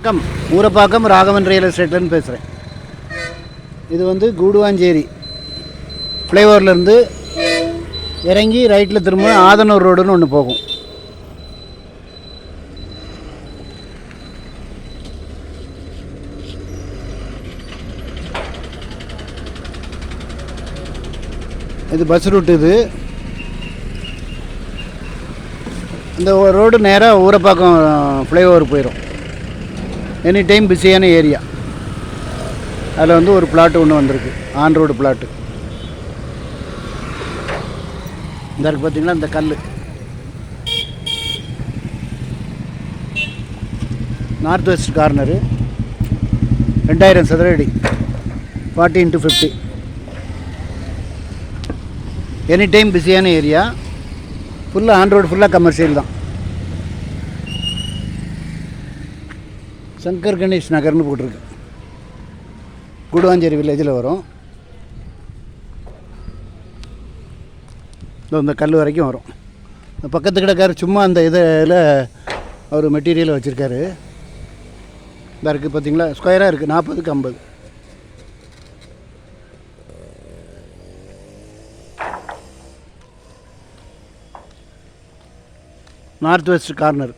வணக்கம். ஊரப்பாக்கம் ராகவன் ரியல் எஸ்டேட்லேருந்து பேசுகிறேன். இது வந்து கூடுவாஞ்சேரி ஃப்ளைஓவர்லேருந்து இறங்கி ரைட்டில் திரும்ப ஆதனூர் ரோடுன்னு ஒன்று போகும். இது பஸ் ரூட். இது இந்த ரோடு நேராக ஊரப்பாக்கம் ஃப்ளைஓவர் போயிடும். எனி டைம் பிஸியான ஏரியா. அதில் வந்து ஒரு பிளாட்டு ஒன்று வந்திருக்கு, ஆன் ரோடு பிளாட்டு. இந்த இருக்குது பார்த்தீங்களா, இந்த கல் நார்த் வெஸ்ட் கார்னரு, 2000 சதுர அடி, 40x50. எனி டைம் பிஸியான ஏரியா. ஃபுல்லாக ஆன் ரோடு, ஃபுல்லாக கமர்ஷியல் தான். சங்கர் கணேஷ் நகர்னு போட்டிருக்கு. கூடுவாஞ்சேரி வில்லேஜில் வரும். இந்த கல் வரைக்கும் வரும். இந்த பக்கத்து கிடக்காரு சும்மா அந்த இதில் அவர் மெட்டீரியலை வச்சுருக்காரு. இந்த இருக்குது பார்த்தீங்களா, ஸ்கொயராக இருக்குது, 40x50. நார்த் வெஸ்ட் கார்னர்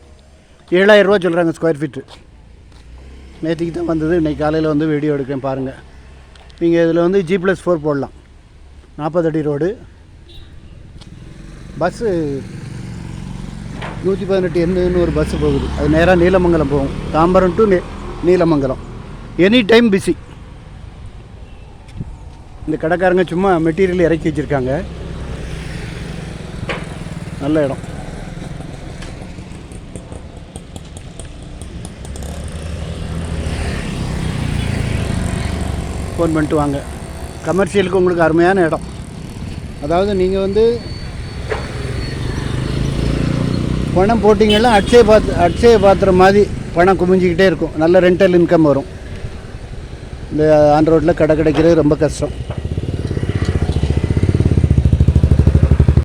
7000 ரூபா சொல்கிறாங்க ஸ்கொயர் ஃபீட்டு. நேற்றுக்கு தான் வந்தது, இன்றைக்கி காலையில் வந்து வீடியோ எடுக்கிறேன் பாருங்கள். நீங்கள் இதில் வந்து G+4 போடலாம். 40 அடி ரோடு. பஸ்ஸு 118 எண்ணுன்னு ஒரு பஸ்ஸு போகுது. அது நேராக நீலமங்கலம் போகும். Tambaram to Neelamangalam. Any time busy. இந்த கடைக்காரங்க சும்மா மெட்டீரியல் இறக்கி வச்சுருக்காங்க. நல்ல இடம். ஃபோன் பண்ணிட்டு வாங்க. கமர்ஷியலுக்கு உங்களுக்கு அருமையான இடம். அதாவது நீங்கள் வந்து பணம் போட்டிங்கன்னா அட்சய பாத்திரம் மாதிரி பணம் குமிஞ்சிக்கிட்டே இருக்கும். நல்ல ரெண்டல் இன்கம் வரும். இந்த ஆன் ரோட்டில் கடை கிடைக்கிறது ரொம்ப கஷ்டம்.